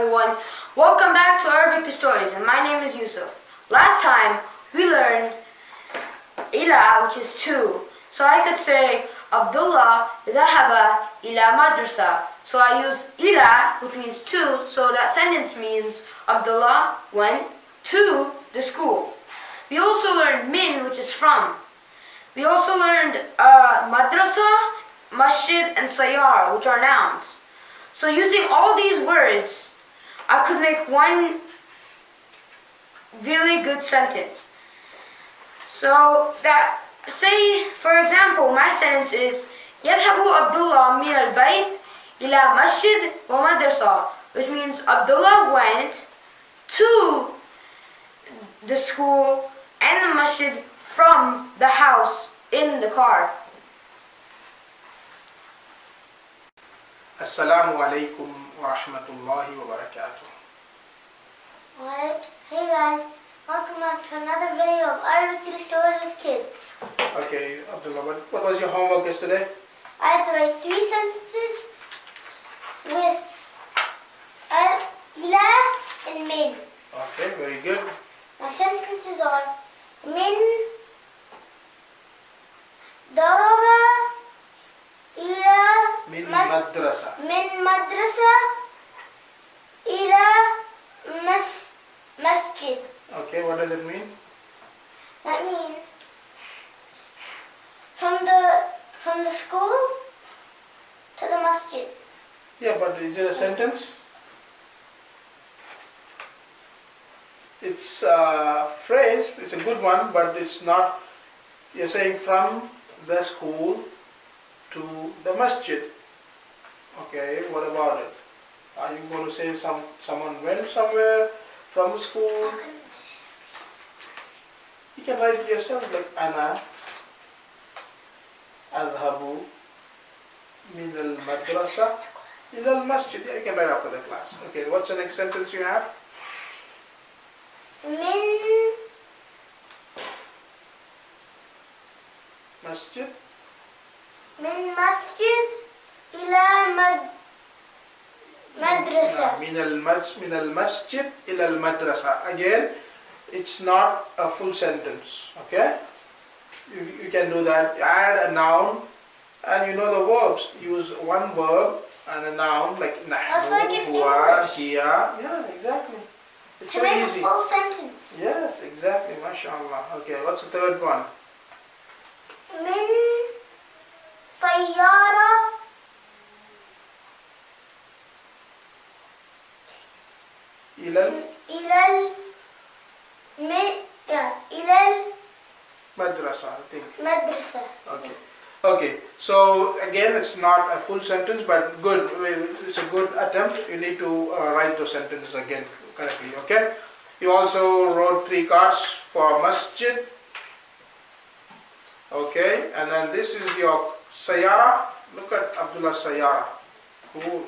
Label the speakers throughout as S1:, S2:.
S1: everyone. Welcome back to Arabic to Stories, and my name is Yusuf. Last time we learned ila, which is to. So I could say Abdullah dhahaba ila madrasa. So I use ila, which means to, so that sentence means Abdullah went to the school. We also learned min, which is from. We also learned madrasa, masjid, and sayyar, which are nouns. So using all these words, I could make one really good sentence. So that, say for example, my sentence is يذهب Abdullah min al-bayt ila masjid wa madrasa, which means Abdullah went to the school and the masjid from the house in the car.
S2: Assalamu alaikum wa rahmatullahi wa barakatuh.
S3: Alright, hey guys, welcome back to another video of Arabic Stories with Kids.
S2: Okay, Abdullah, what was your homework yesterday?
S3: I had to write 3 sentences with ila and min.
S2: Okay, very good.
S3: My sentences are min daraba ila
S2: Min madrasa.
S3: min madrasa ila masjid.
S2: Okay, what does it mean?
S3: That means from the school to the masjid.
S2: Yeah, but is it a sentence? It's a phrase, it's a good one, but it's not. You're saying from the school to the masjid. Okay, what about it? Are you going to say someone went somewhere from the school? You can write it yourself, like Ana adhabu min al-madrasa ila al-masjid. Yeah, you can write after the class. Okay, what's the next sentence you have?
S3: Min
S2: Masjid.
S3: min masjid ila madrasa.
S2: Min al-masjid ila al-madrasa. Again, it's not a full sentence. Okay? You can do that. Add a noun and you know the verbs. Use one verb and a noun like
S3: That's like
S2: nahnu,
S3: in
S2: huwa,
S3: English.
S2: hiya. Yeah, exactly. It's
S3: To
S2: very
S3: make
S2: easy.
S3: a full sentence.
S2: Yes, exactly. MashaAllah. Okay, what's the third one?
S3: Min sayyara
S2: Ilal
S3: ilal
S2: madrasa, I think.
S3: madrasa.
S2: Okay. Okay. So again, it's not a full sentence, but good. It's a good attempt. You need to write those sentences again correctly. Okay. You also wrote 3 cards for masjid. Okay. And then this is your sayara. Look at Abdullah's sayara. Cool.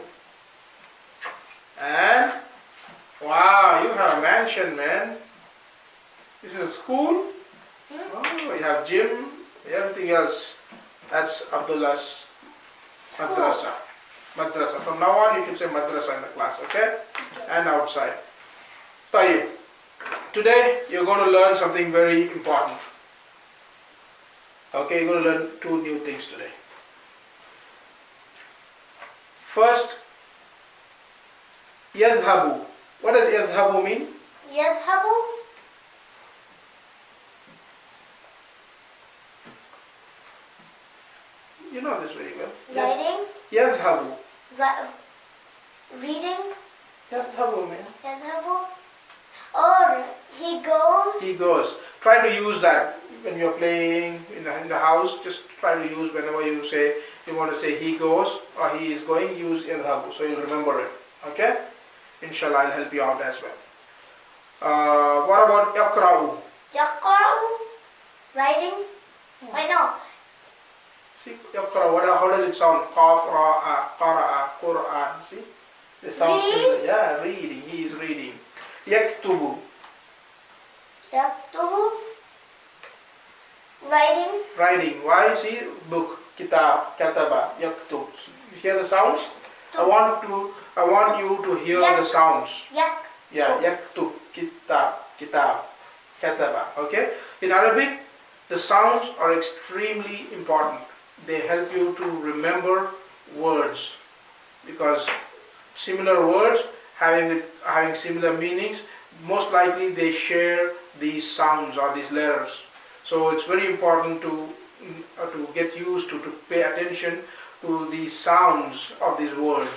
S2: And wow, you have a mansion, man. This is a school. Oh, you have gym, everything else. That's Abdullah's madrasa. Madrasa. From now on, you can say madrasa in the class, okay? And outside. Tayyib. Today, you're going to learn something very important. Okay, you're going to learn 2 new things today. First, yadhabu. What does yadhabu mean?
S3: Yadhabu
S2: You know this very well.
S3: writing,
S2: Yadhabu.
S3: reading.
S2: Yadhabu, man.
S3: Yadhabu or he goes.
S2: He goes. Try to use that when you're playing in the house. Just try to use whenever you want to say he goes or he is going, use yadhabu, so you'll remember it. Okay? Inshallah, I'll help you out as well. What about yaqra'u?
S3: Yaqra'u writing. I know.
S2: See, yaqra'u, how does it sound? Qaf, ra'a, qara'a, qur'an. See? It sounds similar. Yeah, reading. He is reading. Yaktubu.
S3: Yaktubu writing.
S2: Writing. Why? See, book, kitab, kataba, yaktub. You hear the sounds? I want want you to hear the sounds.
S3: Yak.
S2: Yeah, yaktub, kitab, kataba. Okay? In Arabic, the sounds are extremely important. They help you to remember words because similar words having similar meanings, most likely they share these sounds or these letters. So it's very important to get used to pay attention to the sounds of these words.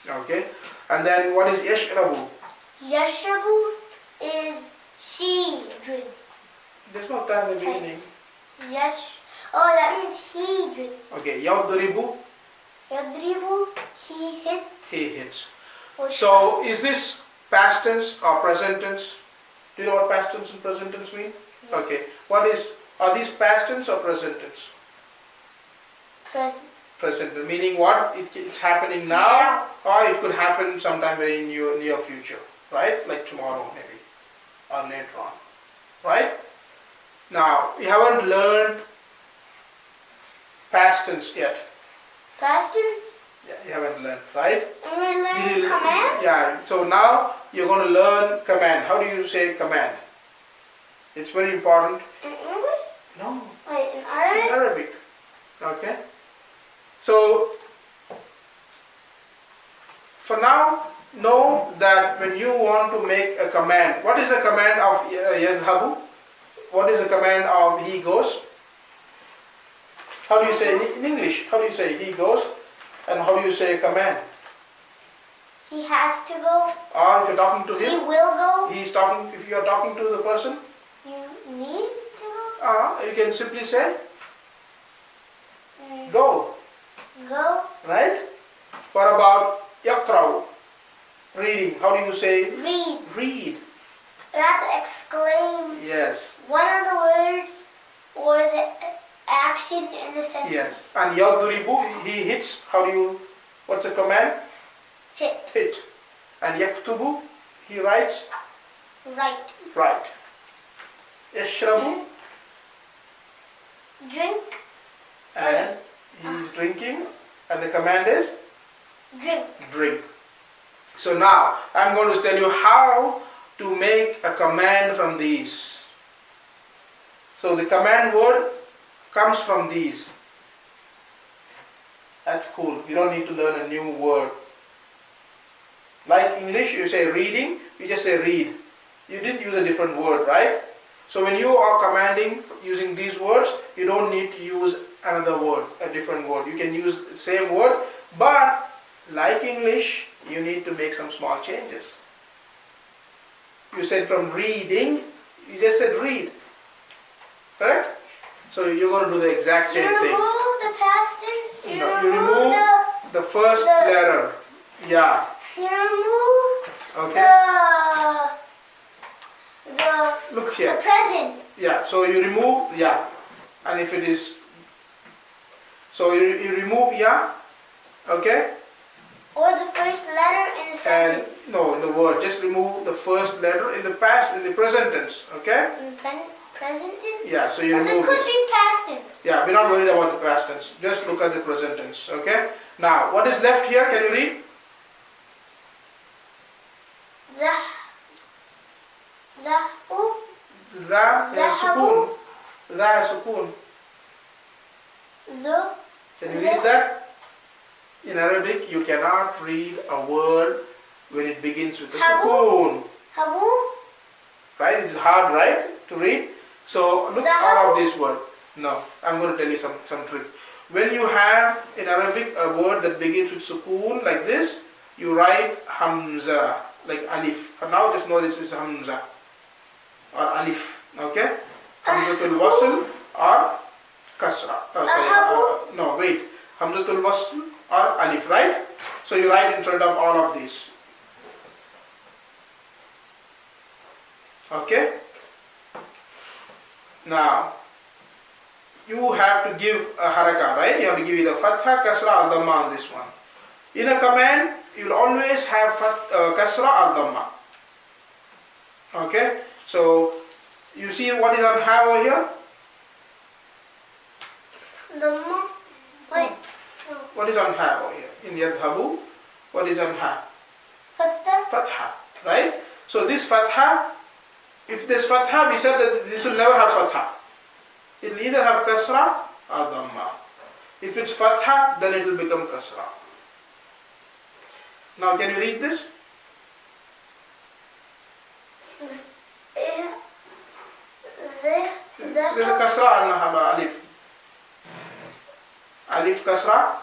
S2: Okay? And then what is yashrabu?
S3: Yashrabu is she drinks.
S2: There's no ta in the beginning.
S3: Oh, that means he drinks.
S2: Okay, yadribu,
S3: Yadribu, he hits.
S2: he hits.
S3: Or
S2: So is this past tense or present tense? Do you know what past tense and present tense mean? Okay. Are these past tense or present tense?
S3: present.
S2: Present tense, meaning what? It's happening now, or it could happen sometime very near future, right? Like tomorrow maybe, or later on, right? Now, we haven't learned past tense yet.
S3: Past tense.
S2: Yeah, you haven't learned, right?
S3: And we're learning command.
S2: Yeah, so now you're going to learn command. How do you say command? It's very important.
S3: In English?
S2: No,
S3: Wait, in
S2: in
S3: Arabic?
S2: Arabic. Okay? So, for now, know that when you want to make a command, what is the command of yadhabu? What is the command of he goes? How do you say in English? How do you say he goes? And how do you say command?
S3: He has to go.
S2: Or if you're talking to
S3: He
S2: him,
S3: will go.
S2: he's talking. If you are talking to the person,
S3: You need to go.
S2: you can simply say
S3: Mm,
S2: go,
S3: Go.
S2: right? What about yaqra'u? Reading. How do you say
S3: Read.
S2: read?
S3: You have to exclaim
S2: Yes,
S3: one of the words or the action in the sentence.
S2: yes. And yadribu, he hits. How do you? What's the command?
S3: Hit.
S2: Hit. And yaktubu, he writes.
S3: Right.
S2: Right. Yashrabu,
S3: Drink.
S2: and he's drinking. And the command is
S3: Drink.
S2: drink. So now I'm going to tell you how to make a command from these. So the command word comes from these. That's cool. You don't need to learn a new word. Like English, you say reading, you just say read. You didn't use a different word, right? So when you are commanding using these words, you don't need to use another word, a different word. You can use the same word, but like English, you need to make some small changes. You said from reading, you just said read. Correct? So you're going to do the exact
S3: You
S2: same thing.
S3: remove the past tense. You
S2: No, you
S3: remove
S2: remove the first letter. Yeah.
S3: You remove
S2: Okay.
S3: the
S2: Look here.
S3: present.
S2: Yeah. So you remove yeah, and if it is, so you remove yeah. Okay.
S3: Or the first letter in the
S2: And
S3: sentence.
S2: no, in the word, just remove the first letter in the past, in the present tense. Okay.
S3: In present tense?
S2: Yeah. So you
S3: Because it
S2: remove
S3: could
S2: this.
S3: be past tense.
S2: Yeah, we're not worried about the past tense. Just look at the present tense. Okay. Now, what is left here? Can you read?
S3: Zahu.
S2: The has sukoon. The has sukoon.
S3: The.
S2: Can you read that? In Arabic, you cannot read a word when it begins with a sukoon.
S3: Habu.
S2: Right? It's hard, right, to read. So look all of these words. No, I'm going to tell you some trick. When you have in Arabic a word that begins with sukoon like this, you write hamza like alif. For now, just know this is hamza or alif. Okay? Hamzatul wasl or kasra. No, wait. Hamzatul wasl or alif, right? So you write in front of all of these. Okay? Now, you have to give a haraka, right? You have to give either fatha, kasra or dhamma on this one. In a command, you will always have kasra or dhamma. Okay? So, you see what is on ha over here?
S3: Dhamma. Wait. No.
S2: What is on ha over here? In yadhabu, what is on ha?
S3: Fatha.
S2: Fatha, right? So this fatha, if this fatha, we said that this will never have fatha. It will either have kasra or dhamma. If it's fatha, then it will become kasra. Now can you read this? There's a kasra and alif. Alif kasra,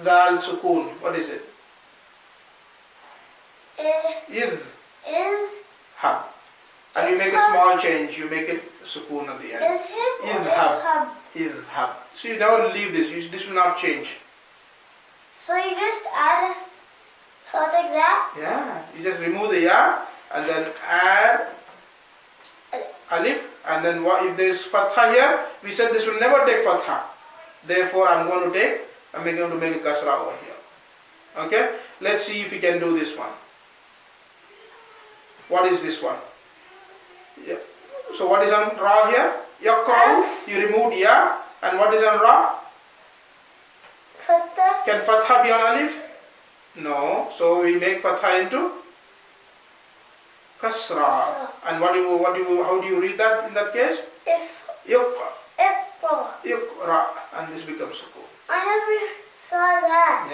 S2: dal sukun. What is it? Idh. Hab. And you make a small change. You make it sukun at the end. Idhab. Idhab. So you never leave this. This will not change.
S3: So you just add, so it's like that?
S2: Yeah. You just remove the ya and then add alif. And then what if there is fatha here? We said this will never take fatha. Therefore, I'm going to make a kasra over here. Okay? Let's see if we can do this one. What is this one? Yeah. So what is on ra here? Yaqra'u. You removed ya. And what is on ra?
S3: Fatha.
S2: Can fatha be on alif? No. So we make fatha into kasra. And how do you read that in that case? Yuqra. And this becomes sukun.
S3: I never saw that.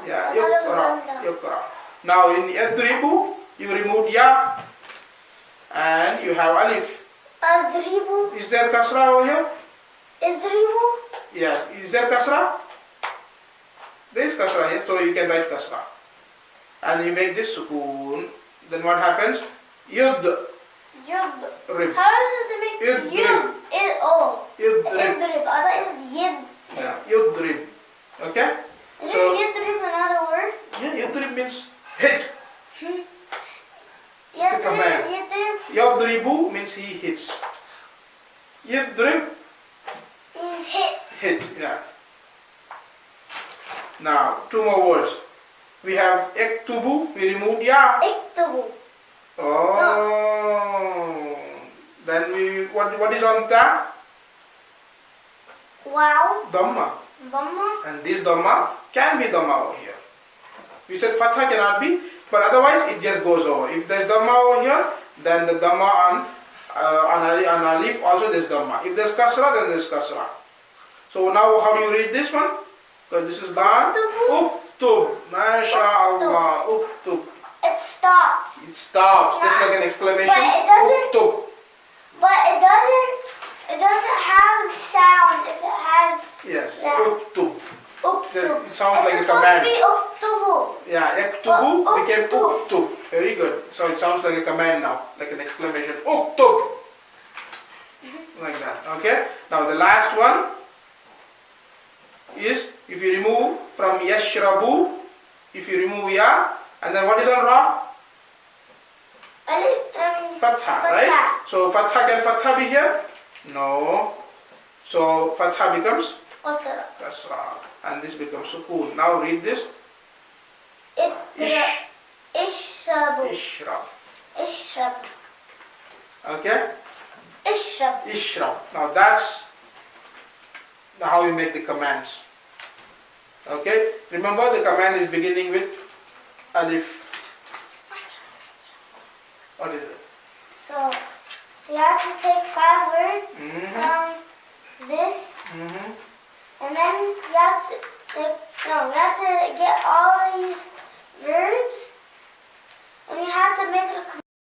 S2: Yeah. Yeah. Yuqra. Now in yadribu, you removed ya and you have alif.
S3: Adribu.
S2: Is there kasra over here?
S3: Idribu.
S2: Yes. Is there kasra? There is kasra here, so you can write kasra. And you make this sukun. Then what happens? Yud. Rib.
S3: How does it make
S2: Yudrib.
S3: yud?
S2: Yudrib.
S3: Yudrib. I thought it was yid.
S2: Yeah. Yudrib. Okay?
S3: Is
S2: So-
S3: yudrib another word?
S2: Yeah, yudrib means hit.
S3: It's
S2: a command.
S3: Yudrib
S2: Yadribu means he hits. Yudrib,
S3: means hit.
S2: hit. Yeah. Now, two more words. We have ektubu, we removed ya.
S3: Iktubu.
S2: Oh. Then what is on that?
S3: Wow.
S2: Dhamma.
S3: Dhamma.
S2: And this dhamma can be dhamma over here. We said fatha cannot be, but otherwise it just goes over. If there's dhamma over here, then the dhamma on alif also there's dhamma. If there's kasra, then there's kasra. So now how do you read this one? Because this is gone. Uktub. MashaAllah. Uktub.
S3: It stops.
S2: It stops, just
S3: Yeah.
S2: like an exclamation.
S3: But it doesn't-
S2: Uktub.
S3: But it doesn't have the sound if it has
S2: Yes.
S3: Yeah.
S2: Uktub.
S3: uktub.
S2: It sounds like a
S3: It's
S2: command.
S3: supposed to be uktubu.
S2: Yeah, ektubu became
S3: Uktub.
S2: uktub. Very good. So it sounds like a command now, like an exclamation. Uktub. Like that. Okay. Now the last one is if you remove from yashrabu, if you remove ya, and then what is on ra? Fatha, right? So fatha, can fatha be here? No. So fatha becomes
S3: Kasra.
S2: kasra, and this becomes sukun. Now read this.
S3: Ishrabu.
S2: Ishrab.
S3: Ishrab.
S2: Okay.
S3: Ishrab.
S2: Ishrab. Now that's how you make the commands. Okay. Remember the command is beginning with alif. What is it?
S3: So you have to take 5 words
S2: Mhm.
S3: from this,
S2: Mm-hmm.
S3: and then you have to get all these verbs, and you have to make it a